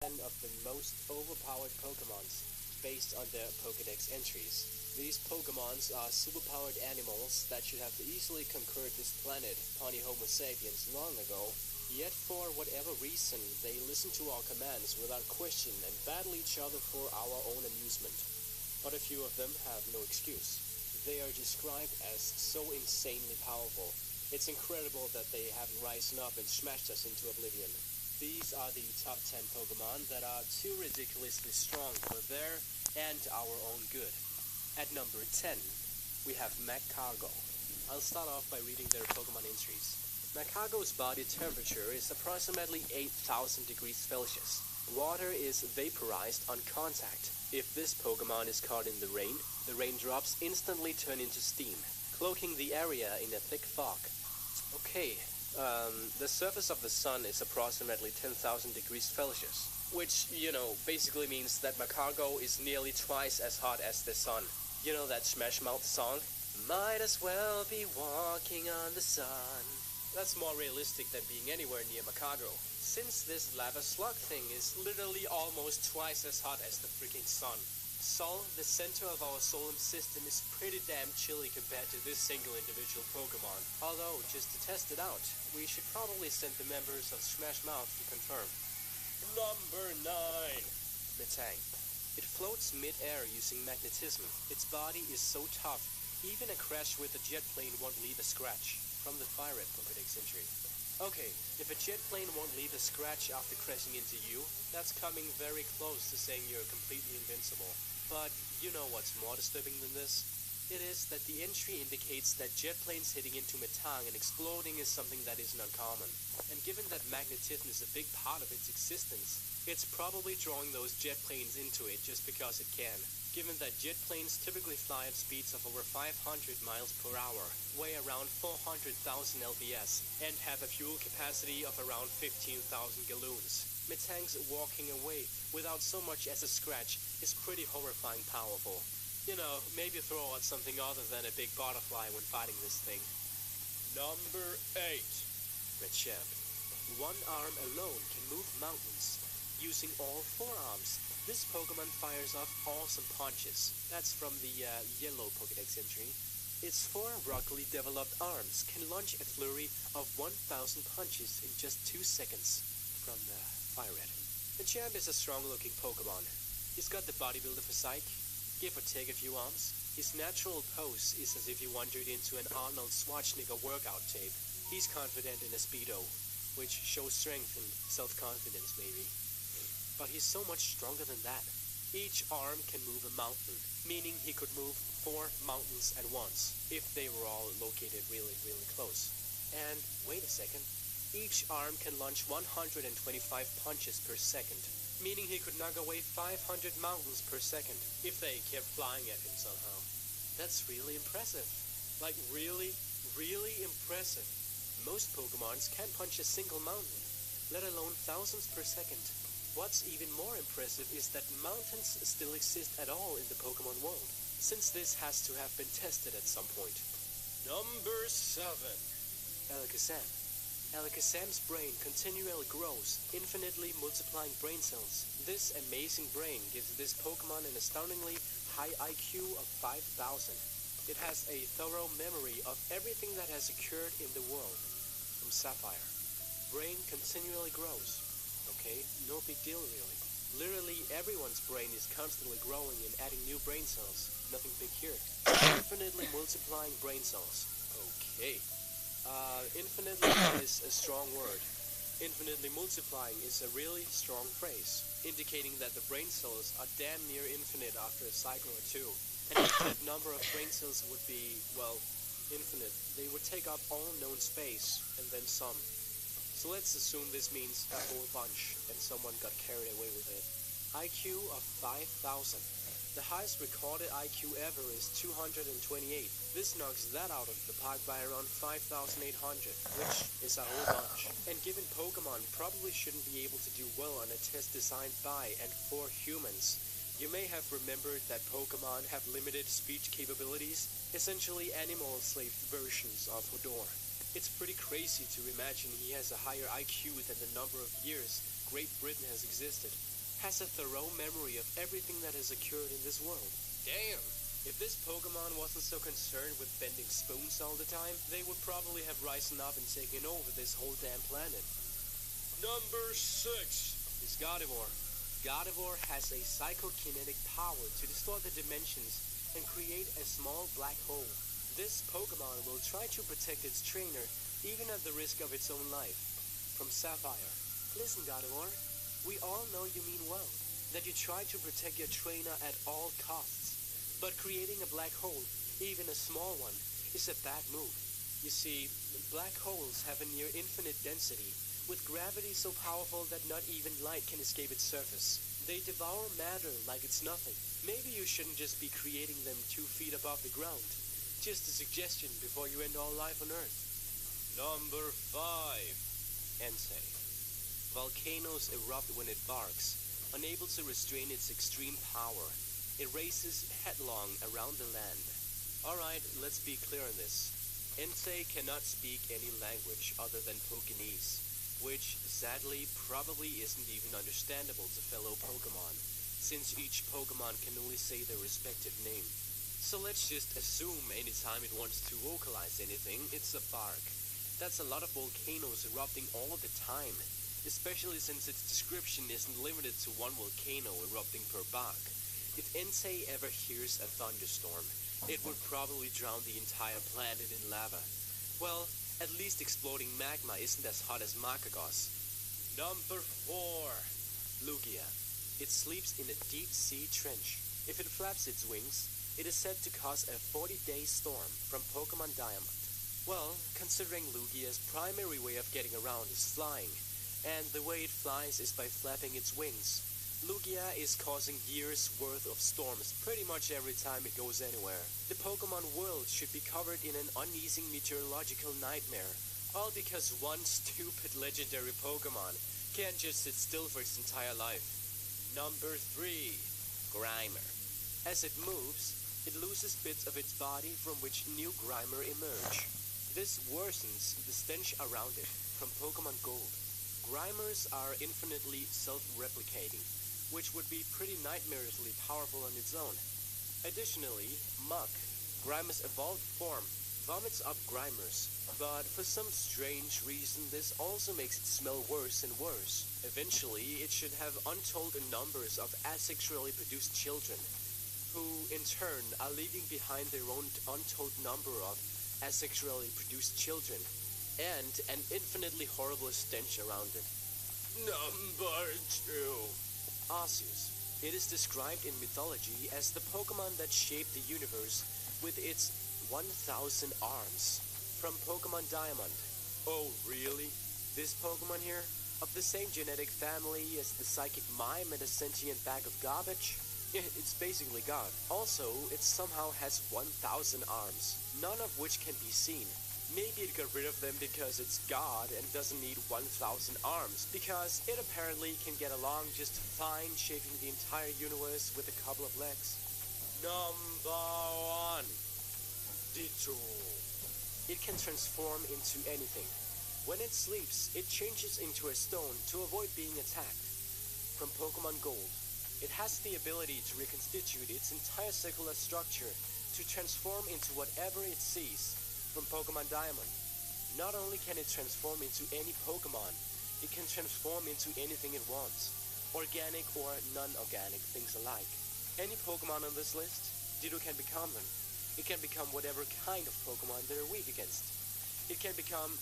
10 of the most overpowered Pokémons based on their Pokédex entries. These Pokémons are superpowered animals that should have easily conquered this planet upon the Homo sapiens long ago. Yet for whatever reason, they listen to our commands without question and battle each other for our own amusement. But a few of them have no excuse. They are described as so insanely powerful. It's incredible that they haven't risen up and smashed us into oblivion. These are the top 10 Pokemon that are too ridiculously strong for their and our own good. At number 10, we have Magcargo. I'll start off by reading their Pokemon entries. Magcargo's body temperature is approximately 8,000 degrees Celsius. Water is vaporized on contact. If this Pokemon is caught in the raindrops instantly turn into steam, cloaking the area in a thick fog. Okay, the surface of the sun is approximately 10,000 degrees Celsius, which, basically means that Magcargo is nearly twice as hot as the sun. You know that Smash Mouth song? Might as well be walking on the sun. That's more realistic than being anywhere near Magcargo, since this lava slug thing is literally almost twice as hot as the freaking sun. Sol, the center of our solar system, is pretty damn chilly compared to this single individual Pokemon. Although, just to test it out, we should probably send the members of Smash Mouth to confirm. Number 9. Metang. It floats mid-air using magnetism. Its body is so tough, even a crash with a jet plane won't leave a scratch. From the Fire Red Pokédex entry. Okay, if a jet plane won't leave a scratch after crashing into you, that's coming very close to saying you're completely invincible. But you know what's more disturbing than this? It is that the entry indicates that jet planes hitting into Metang and exploding is something that isn't uncommon. And given that magnetism is a big part of its existence, it's probably drawing those jet planes into it just because it can. Given that jet planes typically fly at speeds of over 500 miles per hour, weigh around 400,000 lbs, and have a fuel capacity of around 15,000 gallons. Metang's walking away without so much as a scratch is pretty horrifying powerful. Maybe throw out something other than a big butterfly when fighting this thing. Number 8. Machamp. One arm alone can move mountains. Using all 4 arms, this Pokemon fires off awesome punches. That's from the yellow Pokédex entry. Its 4 rockily developed arms can launch a flurry of 1,000 punches in just 2 seconds. From the Fire Red. Machamp is a strong-looking Pokemon. He's got the bodybuilder physique, give or take a few arms. His natural pose is as if he wandered into an Arnold Schwarzenegger workout tape. He's confident in a Speedo, which shows strength and self-confidence maybe. But he's so much stronger than that. Each arm can move a mountain, meaning he could move 4 mountains at once, if they were all located really, really close. And wait a second, each arm can launch 125 punches per second, meaning he could knock away 500 mountains per second, if they kept flying at him somehow. That's really impressive. Like really, really impressive. Most Pokemons can't punch a single mountain, let alone thousands per second. What's even more impressive is that mountains still exist at all in the Pokemon world, since this has to have been tested at some point. Number 7. Alakazam. Alakazam's brain continually grows, infinitely multiplying brain cells. This amazing brain gives this Pokemon an astoundingly high IQ of 5,000. It has a thorough memory of everything that has occurred in the world. From Sapphire. Brain continually grows. Okay, no big deal really. Literally everyone's brain is constantly growing and adding new brain cells. Nothing big here. Infinitely multiplying brain cells. Okay. Infinitely is a strong word. Infinitely multiplying is a really strong phrase, indicating that the brain cells are damn near infinite after a cycle or 2. And if that number of brain cells would be, infinite, they would take up all known space, and then some. So let's assume this means a whole bunch, and someone got carried away with it. IQ of 5,000. The highest recorded IQ ever is 228. This knocks that out of the park by around 5,800, which is a whole bunch. And given Pokemon probably shouldn't be able to do well on a test designed by and for humans, you may have remembered that Pokemon have limited speech capabilities, essentially animal-slaved versions of Hodor. It's pretty crazy to imagine he has a higher IQ than the number of years Great Britain has existed, has a thorough memory of everything that has occurred in this world. Damn! If this Pokemon wasn't so concerned with bending spoons all the time, they would probably have risen up and taken over this whole damn planet. Number 6 is Gardevoir. Gardevoir has a psychokinetic power to distort the dimensions and create a small black hole. This Pokemon will try to protect its trainer, even at the risk of its own life. From Sapphire. Listen, Gardevoir, we all know you mean well, that you try to protect your trainer at all costs. But creating a black hole, even a small one, is a bad move. You see, black holes have a near infinite density, with gravity so powerful that not even light can escape its surface. They devour matter like it's nothing. Maybe you shouldn't just be creating them 2 feet above the ground. Just a suggestion before you end all life on Earth. Number 5. Entei. Volcanoes erupt when it barks, unable to restrain its extreme power. It races headlong around the land. Alright, let's be clear on this. Entei cannot speak any language other than Pokémon, which, sadly, probably isn't even understandable to fellow Pokémon, since each Pokémon can only say their respective name. So let's just assume anytime it wants to vocalize anything, it's a bark. That's a lot of volcanoes erupting all the time, especially since its description isn't limited to one volcano erupting per bark. If Entei ever hears a thunderstorm, it would probably drown the entire planet in lava. Well, at least exploding magma isn't as hot as Makagos. Number 4. Lugia. It sleeps in a deep sea trench. If it flaps its wings, it is said to cause a 40-day storm from Pokémon Diamond. Well, considering Lugia's primary way of getting around is flying, and the way it flies is by flapping its wings, Lugia is causing years' worth of storms pretty much every time it goes anywhere. The Pokemon world should be covered in an uneasy meteorological nightmare, all because one stupid legendary Pokemon can't just sit still for its entire life. Number 3. Grimer. As it moves, it loses bits of its body from which new Grimer emerge. This worsens the stench around it from Pokemon Gold. Grimers are infinitely self-replicating, which would be pretty nightmarishly powerful on its own. Additionally, Muk, Grimer's evolved form, vomits up Grimers, but for some strange reason this also makes it smell worse and worse. Eventually, it should have untold numbers of asexually produced children, who in turn are leaving behind their own untold number of asexually produced children, and an infinitely horrible stench around it. Number 2. Arceus. It is described in mythology as the Pokemon that shaped the universe with its 1,000 arms. From Pokemon Diamond. Oh really? This Pokemon here? Of the same genetic family as the psychic mime and a sentient bag of garbage? It's basically God. Also, it somehow has 1,000 arms, none of which can be seen. Maybe it got rid of them because it's God and doesn't need 1,000 arms, because it apparently can get along just fine shaping the entire universe with a couple of legs. Number 1. Ditto. It can transform into anything. When it sleeps, it changes into a stone to avoid being attacked. From Pokemon Gold. It has the ability to reconstitute its entire circular structure to transform into whatever it sees. From Pokemon Diamond. Not only can it transform into any Pokemon, it can transform into anything it wants. Organic or non-organic things alike. Any Pokemon on this list, Ditto can become them. It can become whatever kind of Pokemon they're weak against. It can become,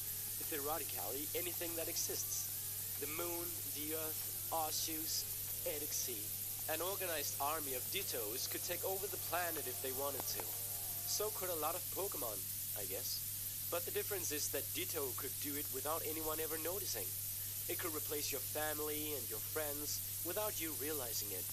theoretically, anything that exists. The Moon, the Earth, Arceus, Edixie. An organized army of Dittos could take over the planet if they wanted to. So could a lot of Pokemon, I guess. But the difference is that Ditto could do it without anyone ever noticing. It could replace your family and your friends without you realizing it.